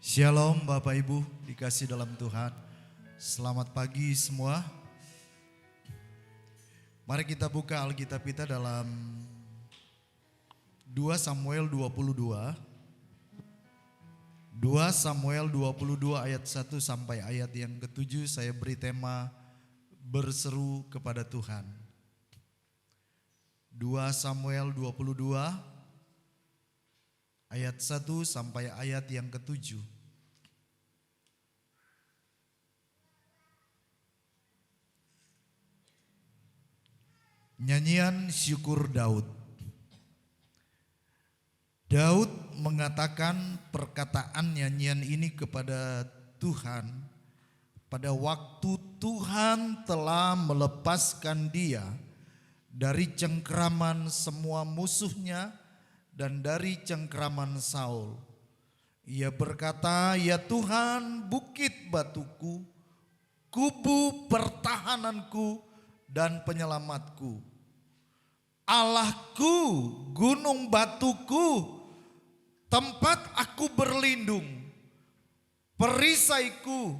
Shalom Bapak Ibu dikasih dalam Tuhan. Selamat pagi semua. Mari kita buka Alkitab kita dalam 2 Samuel 22. 2 Samuel 22 ayat 1 sampai ayat yang ke-7 saya beri tema berseru kepada Tuhan. 2 Samuel 22 ayat 1 sampai ayat yang ke-7. Nyanyian syukur Daud. Daud mengatakan perkataan nyanyian ini kepada Tuhan pada waktu Tuhan telah melepaskan dia dari cengkraman semua musuhnya dan dari cengkraman Saul. Ia berkata, "Ya Tuhan, bukit batuku, kubu pertahananku dan penyelamatku. Allahku, gunung batuku, tempat aku berlindung, perisaiku,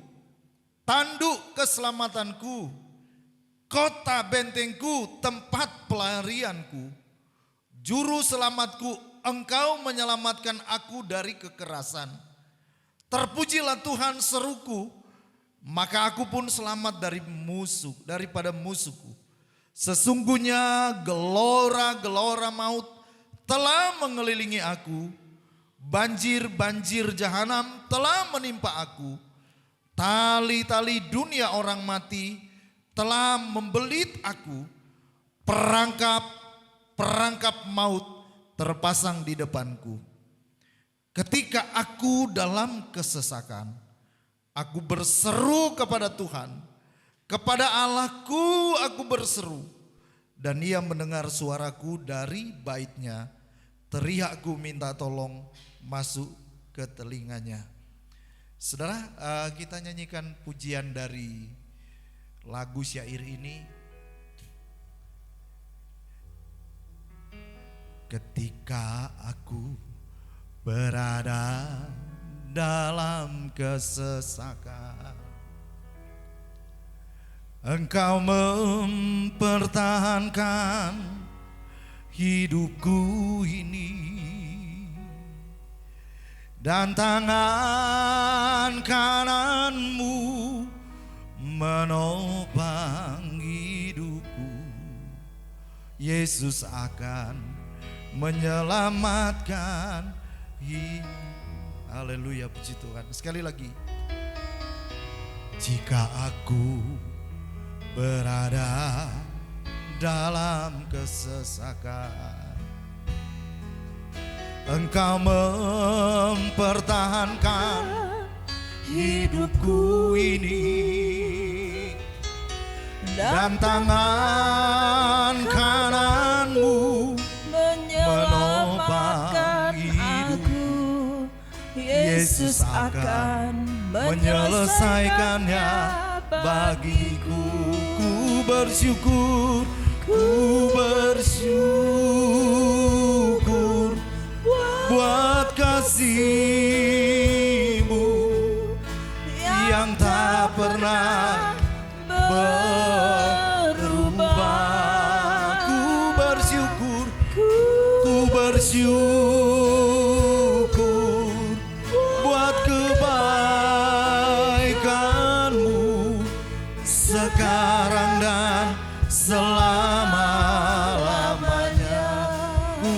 tanduk keselamatanku, kota bentengku, tempat pelarianku, juru selamatku, engkau menyelamatkan aku dari kekerasan. Terpujilah Tuhan seruku, maka aku pun selamat daripada musuhku. Sesungguhnya gelora-gelora maut telah mengelilingi aku, banjir-banjir jahanam telah menimpa aku, tali-tali dunia orang mati telah membelit aku, perangkap maut terpasang di depanku. Ketika aku dalam kesesakan, aku berseru kepada Tuhan, kepada Allahku aku berseru, dan Ia mendengar suaraku dari baitnya. Teriakku minta tolong masuk ke telinganya." Saudara, kita nyanyikan pujian dari lagu syair ini. Ketika aku berada dalam kesesakan, Engkau mempertahankan hidupku ini, dan tangan kananmu menopang hidupku. Yesus akan menyelamatkan hidup. Haleluya, puji Tuhan. Sekali lagi. Jika aku berada dalam kesesakan, Engkau mempertahankan hidupku ini, dan tangan kananmu menopang hidupku. Yesus akan menyelesaikannya bagiku. Ku bersyukur buat kasih-Mu yang tak pernah berubah. Ku bersyukur buat kebaikan-Mu sekarang dan selama-lamanya. Ku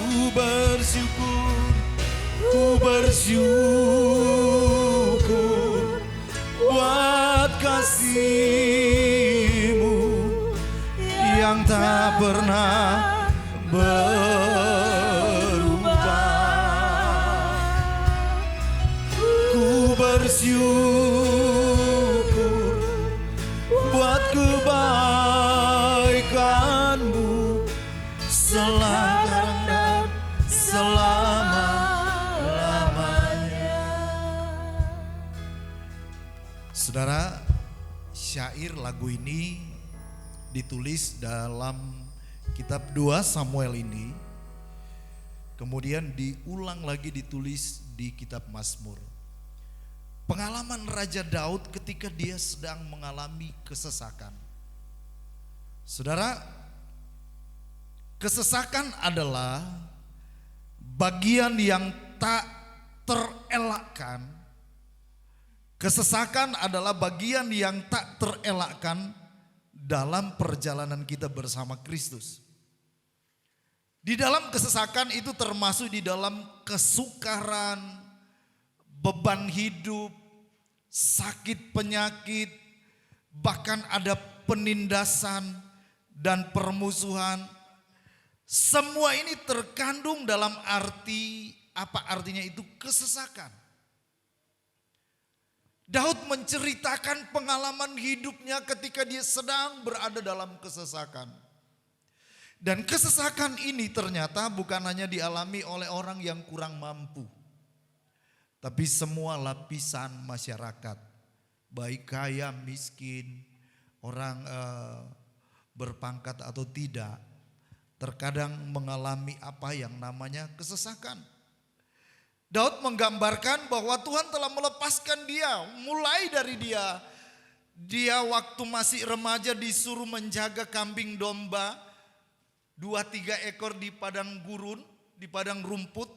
bersyukur buat kasih-Mu yang tak pernah berubah. Ku bersyukur buat kebaikan-Mu sekarang dan selama-lamanya. Saudara, syair lagu ini ditulis dalam kitab 2 Samuel ini, kemudian diulang lagi ditulis di kitab Mazmur. pengalaman Raja Daud ketika dia sedang mengalami kesesakan. Saudara, kesesakan adalah bagian yang tak terelakkan. Kesesakan adalah bagian yang tak terelakkan dalam perjalanan kita bersama Kristus. Di dalam kesesakan itu termasuk di dalam kesukaran, beban hidup, sakit penyakit, bahkan ada penindasan dan permusuhan. Semua ini terkandung dalam arti, apa artinya itu kesesakan. Daud menceritakan pengalaman hidupnya ketika dia sedang berada dalam kesesakan. Dan kesesakan ini ternyata bukan hanya dialami oleh orang yang kurang mampu, tapi semua lapisan masyarakat, baik kaya, miskin, orang berpangkat atau tidak, terkadang mengalami apa yang namanya kesesakan. Daud menggambarkan bahwa Tuhan telah melepaskan dia, mulai dari dia waktu masih remaja disuruh menjaga kambing domba 2-3 ekor di padang gurun, di padang rumput.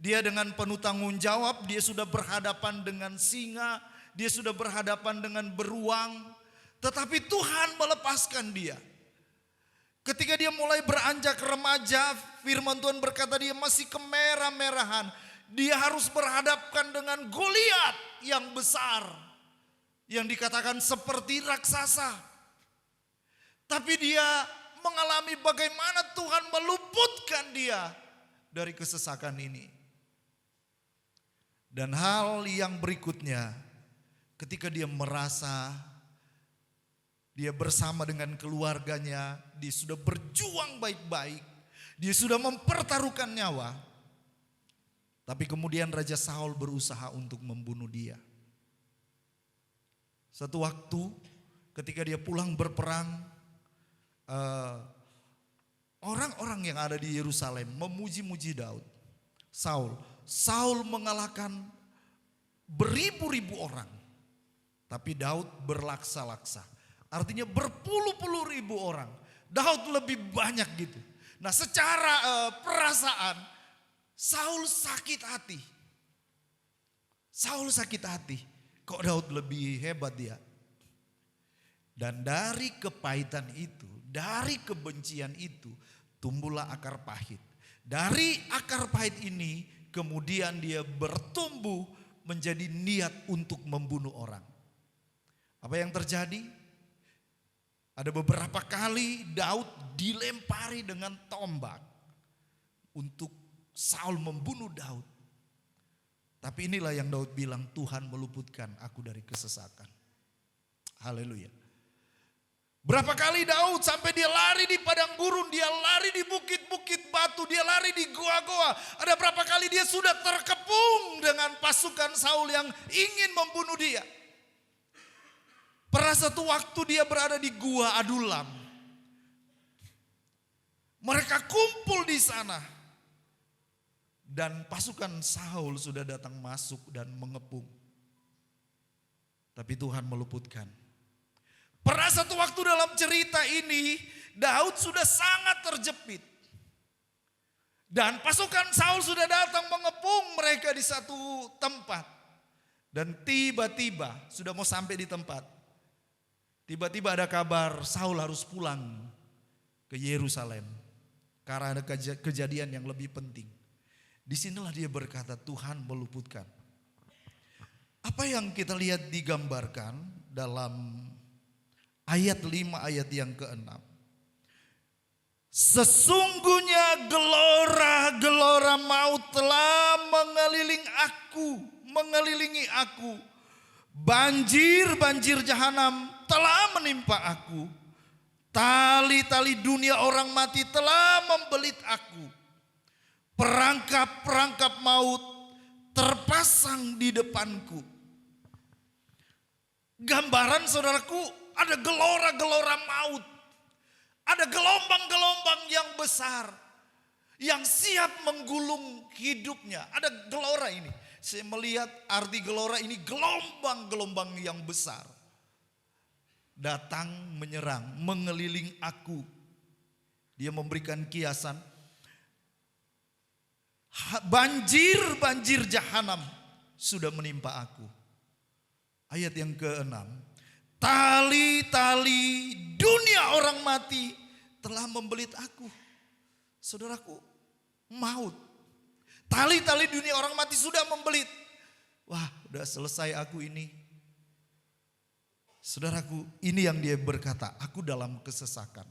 Dia dengan penuh tanggung jawab, dia sudah berhadapan dengan singa, dia sudah berhadapan dengan beruang, tetapi Tuhan melepaskan dia. Ketika dia mulai beranjak remaja, firman Tuhan berkata dia masih kemerah-merahan. Dia harus berhadapkan dengan Goliat yang besar, yang dikatakan seperti raksasa. Tapi dia mengalami bagaimana Tuhan meluputkan dia dari kesesakan ini. Dan hal yang berikutnya, ketika dia merasa dia bersama dengan keluarganya, dia sudah berjuang baik-baik, dia sudah mempertaruhkan nyawa. Tapi kemudian Raja Saul berusaha untuk membunuh dia. Satu waktu ketika dia pulang berperang, orang-orang yang ada di Yerusalem memuji-muji Daud. Saul mengalahkan beribu-ribu orang, tapi Daud berlaksa-laksa. Artinya berpuluh-puluh ribu orang. Daud lebih banyak gitu. Nah, secara perasaan Saul sakit hati. Saul sakit hati. Kok Daud lebih hebat dia? Dan dari kepahitan itu, dari kebencian itu, tumbuhlah akar pahit. Dari akar pahit ini, kemudian dia bertumbuh menjadi niat untuk membunuh orang. Apa yang terjadi? Ada beberapa kali Daud dilempari dengan tombak untuk Saul membunuh Daud. Tapi inilah yang Daud bilang, Tuhan meluputkan aku dari kesesakan. Haleluya. Berapa kali Daud sampai dia lari di padang gurun, dia lari di bukit-bukit batu, dia lari di goa-goa. Ada berapa kali dia sudah terkepung dengan pasukan Saul yang ingin membunuh dia. Pada satu waktu dia berada di gua Adulam. Mereka kumpul di sana. Dan pasukan Saul sudah datang masuk dan mengepung. Tapi Tuhan meluputkan. Pada satu waktu dalam cerita ini, Daud sudah sangat terjepit. Dan pasukan Saul sudah datang mengepung mereka di satu tempat. Dan tiba-tiba sudah mau sampai di tempat. Tiba-tiba ada kabar Saul harus pulang ke Yerusalem. Karena ada kejadian yang lebih penting. Disinilah dia berkata, Tuhan meluputkan. Apa yang kita lihat digambarkan dalam ayat 5 ayat yang ke-6. Sesungguhnya gelora-gelora maut telah mengelilingi aku. Banjir jahanam telah menimpa aku. Tali-tali dunia orang mati telah membelit aku. Perangkap-perangkap maut terpasang di depanku. Gambaran saudaraku, ada gelora-gelora maut. Ada gelombang-gelombang yang besar yang siap menggulung hidupnya. Ada gelora ini. Saya melihat arti gelora ini gelombang-gelombang yang besar. Datang menyerang, mengeliling aku. Dia memberikan kiasan. Banjir jahanam sudah menimpa aku. Ayat yang ke-6. Tali-tali dunia orang mati telah membelit aku. Saudaraku, maut. Tali-tali dunia orang mati sudah membelit. Wah, udah selesai aku ini. Saudaraku, ini yang dia berkata, aku dalam kesesakan.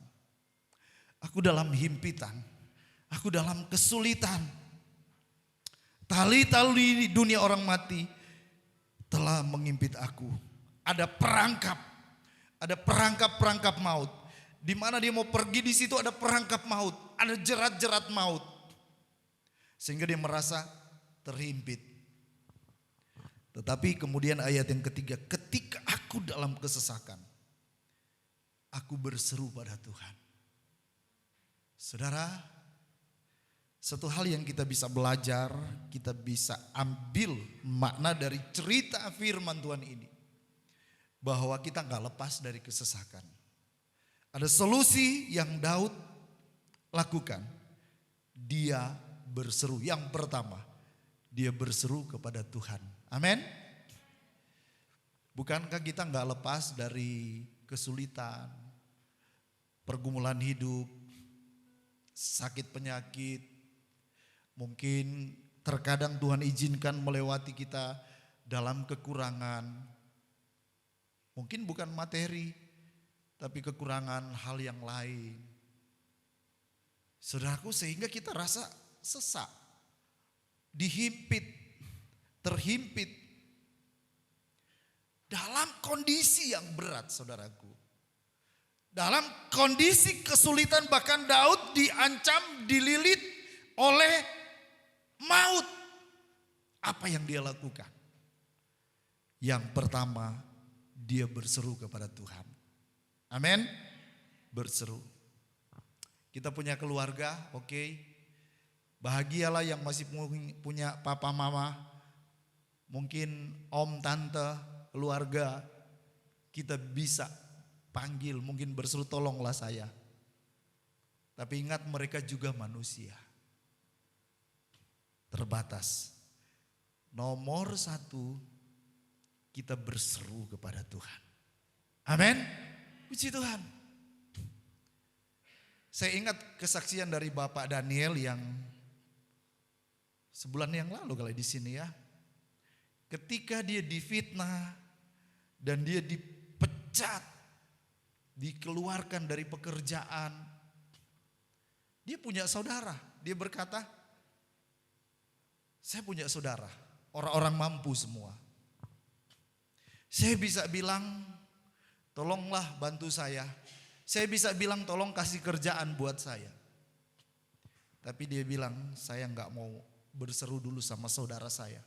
Aku dalam himpitan. Aku dalam kesulitan. Tali-tali dunia orang mati telah mengimpit aku. Ada perangkap maut. Di mana dia mau pergi, di situ ada perangkap maut, ada jerat-jerat maut. Sehingga dia merasa terhimpit. Tetapi kemudian ayat yang ketiga, ketika aku dalam kesesakan, aku berseru pada Tuhan. Saudara, satu hal yang kita bisa belajar, kita bisa ambil makna dari cerita firman Tuhan ini. Bahwa kita gak lepas dari kesesakan. Ada solusi yang Daud lakukan. Dia berseru. Yang pertama, dia berseru kepada Tuhan. Amin. Bukankah kita gak lepas dari kesulitan, pergumulan hidup, sakit penyakit. Mungkin terkadang Tuhan izinkan melewati kita dalam kekurangan. Mungkin bukan materi, tapi kekurangan hal yang lain. Saudaraku, sehingga kita rasa sesak, dihimpit, terhimpit. Dalam kondisi yang berat, saudaraku. Dalam kondisi kesulitan, bahkan Daud diancam, dililit oleh maut. Apa yang dia lakukan? Yang pertama, dia berseru kepada Tuhan. Amin. Berseru. Kita punya keluarga, oke. Bahagialah yang masih punya papa mama. Mungkin om, tante, keluarga. Kita bisa panggil, mungkin berseru, tolonglah saya. Tapi ingat, mereka juga manusia. Terbatas. Nomor satu, kita berseru kepada Tuhan. Amin. Puji Tuhan. Saya ingat kesaksian dari Bapak Daniel yang sebulan yang lalu kali di sini ya. Ketika dia difitnah dan dia dipecat, dikeluarkan dari pekerjaan. Dia punya saudara. Dia berkata, saya punya saudara, orang-orang mampu semua. Saya bisa bilang, tolonglah bantu saya. Saya bisa bilang, tolong kasih kerjaan buat saya. Tapi dia bilang, saya gak mau berseru dulu sama saudara saya.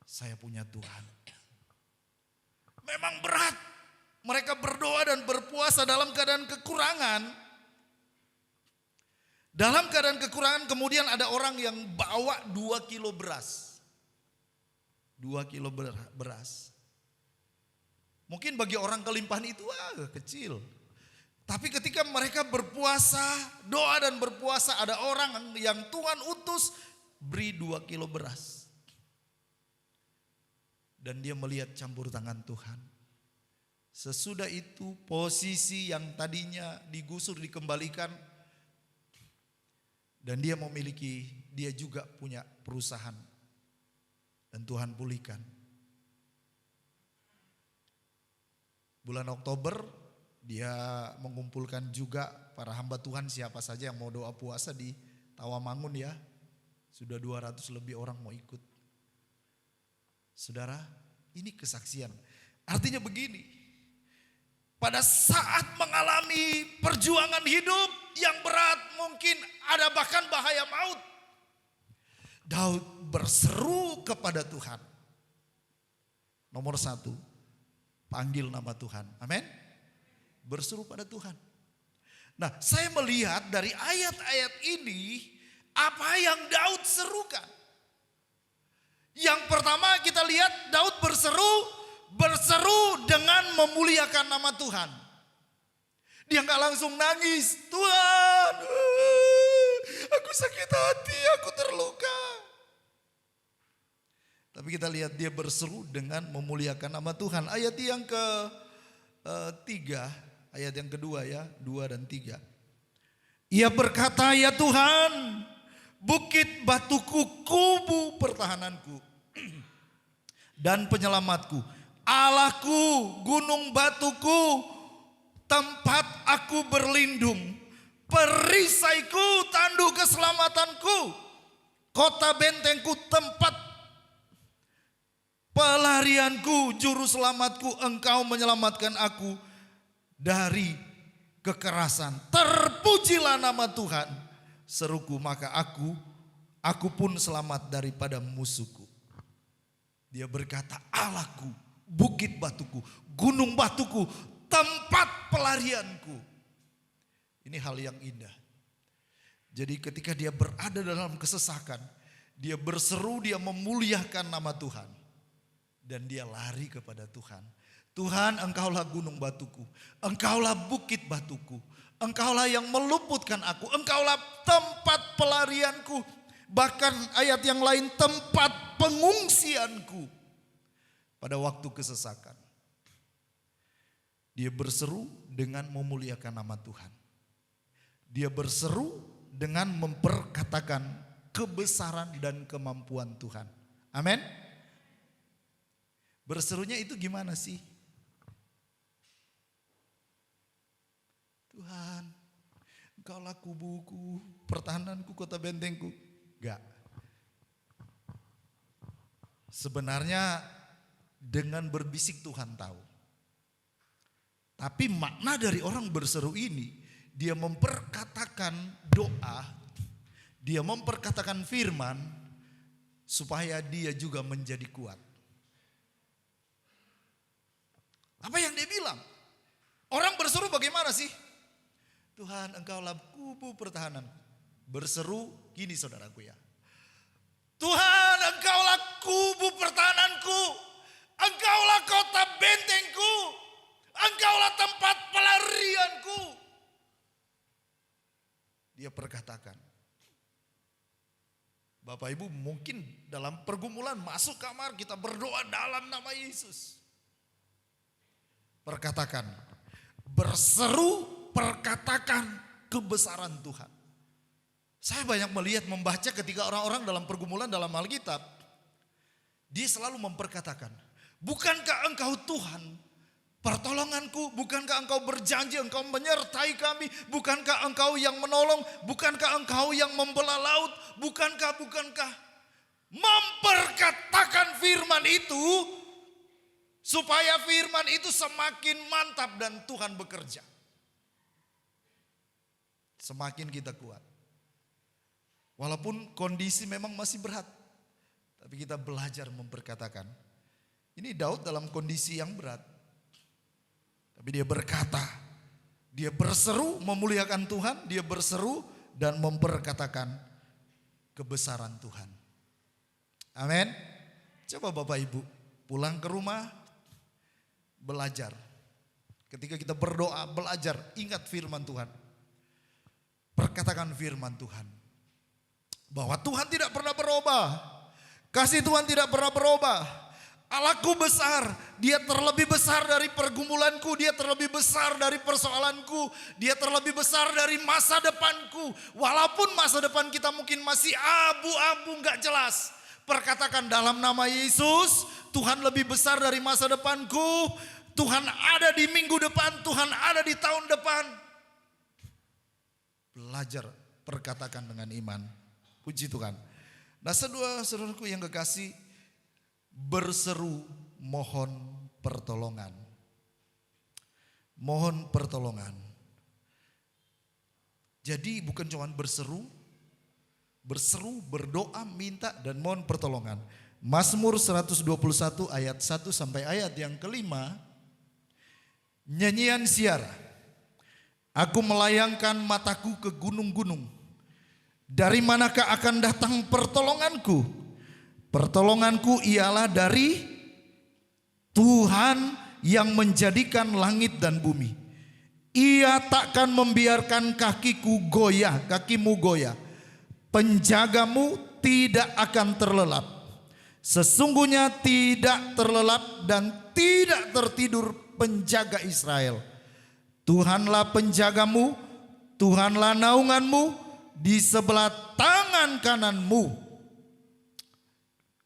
Saya punya Tuhan. Memang berat. Mereka berdoa dan berpuasa dalam keadaan kekurangan. Dalam keadaan kekurangan kemudian ada orang yang bawa 2 kilo beras. 2 kilo beras. Mungkin bagi orang kelimpahan itu kecil. Tapi ketika mereka berpuasa, doa dan berpuasa, ada orang yang Tuhan utus beri 2 kilo beras. Dan dia melihat campur tangan Tuhan. Sesudah itu posisi yang tadinya digusur dikembalikan. Dan dia memiliki, dia juga punya perusahaan. Dan Tuhan pulihkan. Bulan Oktober dia mengumpulkan juga para hamba Tuhan, siapa saja yang mau doa puasa di Tawamangun ya. Sudah 200 lebih orang mau ikut. Saudara, ini kesaksian. Artinya begini, pada saat mengalami perjuangan hidup yang berat, mungkin ada bahkan bahaya maut, Daud berseru kepada Tuhan. Nomor 1, panggil nama Tuhan. Amin. Berseru pada Tuhan. Nah, saya melihat dari ayat-ayat ini apa yang Daud serukan. Yang pertama kita lihat Daud berseru dengan memuliakan nama Tuhan. Dia nggak langsung nangis, Tuhan, aku sakit hati, aku terluka. Tapi kita lihat dia berseru dengan memuliakan nama Tuhan. Ayat yang ketiga, ayat yang kedua ya, 2 dan 3. Ia berkata, ya Tuhan, bukit batuku, kubu pertahananku dan penyelamatku, Allahku, gunung batuku, tempat aku berlindung, perisaiku, tanduk keselamatanku, kota bentengku, tempat pelarianku, juru selamatku, engkau menyelamatkan aku dari kekerasan. Terpujilah nama Tuhan, seruku, maka aku pun selamat daripada musuhku. Dia berkata, Allahku, bukit batuku, gunung batuku, tempat pelarianku. Ini hal yang indah. Jadi ketika dia berada dalam kesesakan, dia berseru, dia memuliakan nama Tuhan. Dan dia lari kepada Tuhan. Tuhan, engkaulah gunung batuku, engkaulah bukit batuku, engkaulah yang meluputkan aku, engkaulah tempat pelarianku. Bahkan ayat yang lain, tempat pengungsianku pada waktu kesesakan. Dia berseru dengan memuliakan nama Tuhan. Dia berseru dengan memperkatakan kebesaran dan kemampuan Tuhan. Amin. Berserunya itu gimana sih? Tuhan, engkaulah kubuku, pertahananku, kota bentengku. Enggak. Sebenarnya dengan berbisik Tuhan tahu. Tapi makna dari orang berseru ini, dia memperkatakan doa, dia memperkatakan firman, supaya dia juga menjadi kuat. Apa yang dia bilang? Orang berseru bagaimana sih? Tuhan, engkaulah kubu pertahanan. Berseru gini saudaraku ya. Tuhan, engkaulah kubu pertahananku. Engkaulah kota bentengku. Engkaulah tempat pelarianku. Dia perkatakan. Bapak Ibu mungkin dalam pergumulan masuk kamar kita berdoa dalam nama Yesus. Perkatakan, berseru, perkatakan kebesaran Tuhan. Saya banyak melihat, membaca ketika orang-orang dalam pergumulan dalam Alkitab, dia selalu memperkatakan, bukankah engkau Tuhan pertolonganku, bukankah engkau berjanji engkau menyertai kami, bukankah engkau yang menolong, bukankah engkau yang membelah laut, bukankah memperkatakan firman itu, supaya firman itu semakin mantap dan Tuhan bekerja. Semakin kita kuat. Walaupun kondisi memang masih berat. Tapi kita belajar memperkatakan. Ini Daud dalam kondisi yang berat. Tapi dia berkata. Dia berseru memuliakan Tuhan. Dia berseru dan memperkatakan kebesaran Tuhan. Amin. Coba Bapak Ibu pulang ke rumah. Belajar. Ketika kita berdoa, belajar, ingat firman Tuhan. Perkatakan firman Tuhan. Bahwa Tuhan tidak pernah berubah. Kasih Tuhan tidak pernah berubah. Allahku besar, dia terlebih besar dari pergumulanku, dia terlebih besar dari persoalanku, dia terlebih besar dari masa depanku. Walaupun masa depan kita mungkin masih abu-abu gak jelas. Perkatakan dalam nama Yesus, Tuhan lebih besar dari masa depanku. Tuhan ada di minggu depan, Tuhan ada di tahun depan. Belajar perkatakan dengan iman. Puji Tuhan. Nah saudaraku yang kekasih, berseru mohon pertolongan. Mohon pertolongan. Jadi bukan cuma berseru, berdoa, minta dan mohon pertolongan. Mazmur 121 ayat 1 sampai ayat yang kelima. Nyanyian Siara. Aku melayangkan mataku ke gunung-gunung. Dari manakah akan datang pertolonganku? Pertolonganku ialah dari Tuhan yang menjadikan langit dan bumi. Ia takkan membiarkan kakimu goyah. Penjagamu tidak akan terlelap. Sesungguhnya tidak terlelap dan tidak tertidur penjaga Israel. Tuhanlah penjagamu, Tuhanlah naunganmu di sebelah tangan kananmu.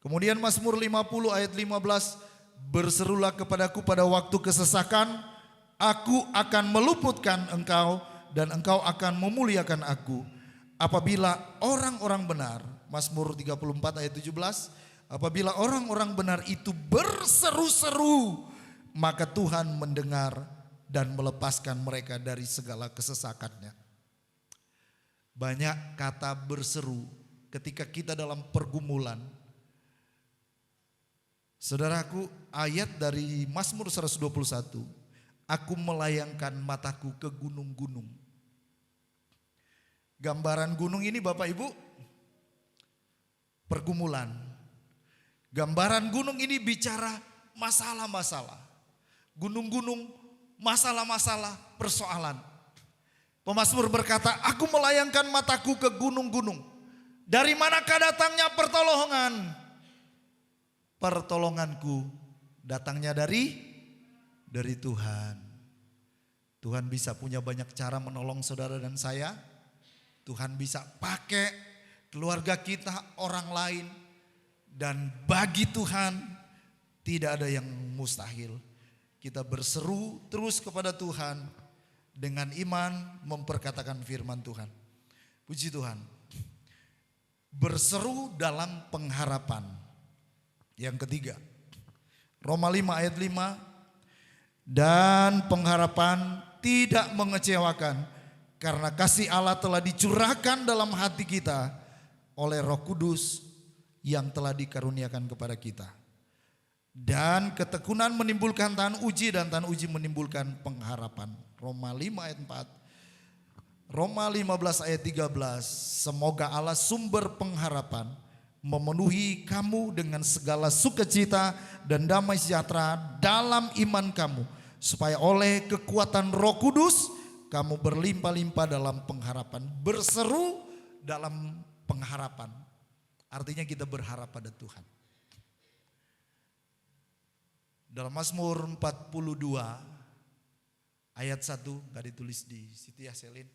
Kemudian Mazmur 50 ayat 15, berserulah kepadaku pada waktu kesesakan, aku akan meluputkan engkau dan engkau akan memuliakan aku. Apabila orang-orang benar, Mazmur 34 ayat 17, apabila orang-orang benar itu berseru-seru, maka Tuhan mendengar dan melepaskan mereka dari segala kesesakannya. Banyak kata berseru ketika kita dalam pergumulan. Saudaraku, ayat dari Mazmur 121, aku melayangkan mataku ke gunung-gunung. Gambaran gunung ini Bapak Ibu, pergumulan. Gambaran gunung ini bicara masalah-masalah. Gunung-gunung, masalah-masalah, persoalan. Pemazmur berkata, aku melayangkan mataku ke gunung-gunung. Dari manakah datangnya pertolongan? Pertolonganku datangnya dari Tuhan. Tuhan bisa punya banyak cara menolong saudara dan saya. Tuhan bisa pakai keluarga kita, orang lain. Dan bagi Tuhan tidak ada yang mustahil. Kita berseru terus kepada Tuhan dengan iman memperkatakan firman Tuhan. Puji Tuhan. Berseru dalam pengharapan. Yang ketiga, Roma 5 ayat 5, dan pengharapan tidak mengecewakan karena kasih Allah telah dicurahkan dalam hati kita oleh Roh Kudus yang telah dikaruniakan kepada kita. Dan ketekunan menimbulkan tahan uji dan tahan uji menimbulkan pengharapan. Roma 5 ayat 4. Roma 15 ayat 13. Semoga Allah sumber pengharapan memenuhi kamu dengan segala sukacita dan damai sejahtera dalam iman kamu, supaya oleh kekuatan Roh Kudus kamu berlimpah-limpah dalam pengharapan. Berseru dalam pengharapan, artinya kita berharap pada Tuhan. Dalam Mazmur 42 ayat 1, gak ditulis di situ ya Selin.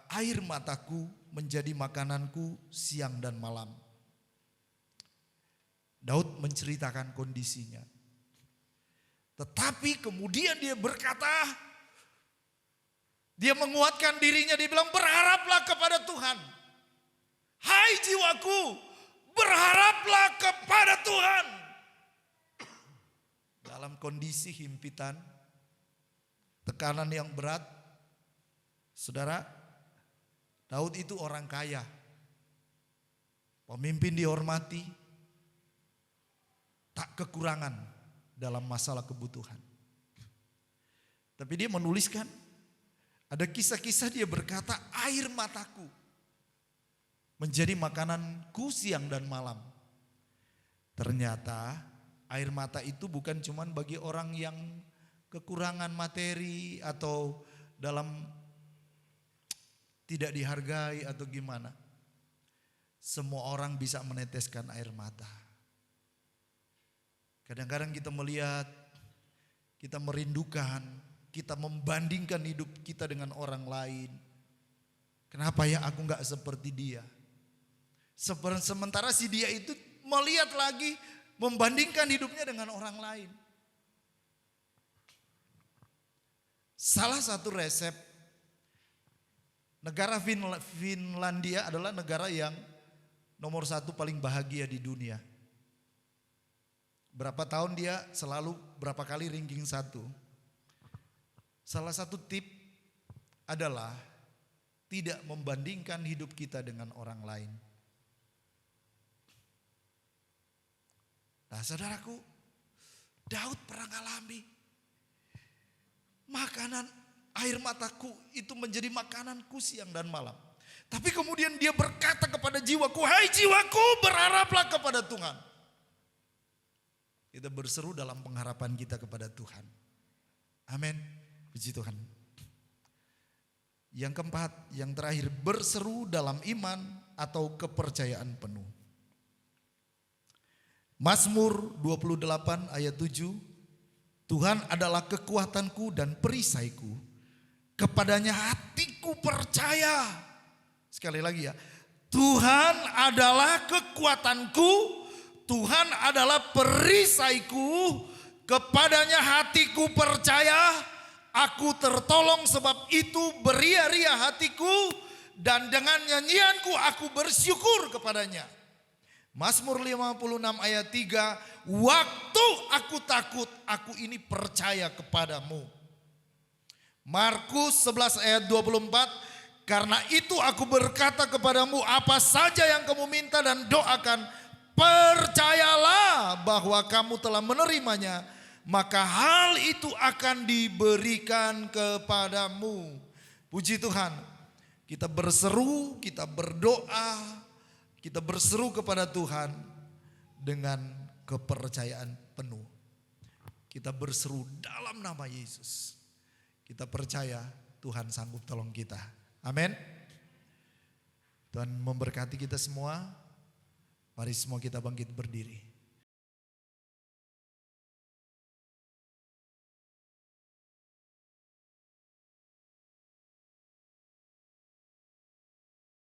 Air mataku menjadi makananku siang dan malam. Daud menceritakan kondisinya. Tetapi kemudian dia berkata, dia menguatkan dirinya, dia bilang berharaplah kepada Tuhan. Hai jiwaku, berharaplah kepada Tuhan. Dalam kondisi himpitan, tekanan yang berat, saudara, Daud itu orang kaya, pemimpin dihormati, tak kekurangan dalam masalah kebutuhan. Tapi dia menuliskan, ada kisah-kisah dia berkata, air mataku menjadi makananku siang dan malam. Ternyata air mata itu bukan cuma bagi orang yang kekurangan materi atau dalam tidak dihargai atau gimana. Semua orang bisa meneteskan air mata. Kadang-kadang kita melihat, kita merindukan, kita membandingkan hidup kita dengan orang lain. Kenapa ya aku gak seperti dia? Sementara si dia itu melihat lagi, membandingkan hidupnya dengan orang lain. Salah satu resep, negara Finlandia adalah negara yang nomor 1 paling bahagia di dunia. Berapa tahun dia selalu berapa kali ranking 1. Salah satu tip adalah tidak membandingkan hidup kita dengan orang lain. Nah saudaraku, Daud pernah ngalami makanan, air mataku itu menjadi makananku siang dan malam. Tapi kemudian dia berkata kepada jiwaku, hai jiwaku berharaplah kepada Tuhan. Kita berseru dalam pengharapan kita kepada Tuhan. Amin. Puji Tuhan. Yang keempat, yang terakhir, berseru dalam iman atau kepercayaan penuh. Mazmur 28 ayat 7. Tuhan adalah kekuatanku dan perisaiku. Kepadanya hatiku percaya. Sekali lagi ya. Tuhan adalah kekuatanku. Tuhan adalah perisaiku. Kepadanya hatiku percaya. Aku tertolong sebab itu beria-ria hatiku. Dan dengan nyanyianku aku bersyukur kepadanya. Mazmur 56 ayat 3. Waktu aku takut, aku ini percaya kepadamu. Markus 11 ayat 24. Karena itu aku berkata kepadamu, apa saja yang kamu minta dan doakan, percayalah bahwa kamu telah menerimanya, maka hal itu akan diberikan kepadamu. Puji Tuhan. Kita berseru, kita berdoa, kita berseru kepada Tuhan dengan kepercayaan penuh. Kita berseru dalam nama Yesus. Kita percaya Tuhan sanggup tolong kita. Amin. Tuhan memberkati kita semua. Mari semua kita bangkit berdiri.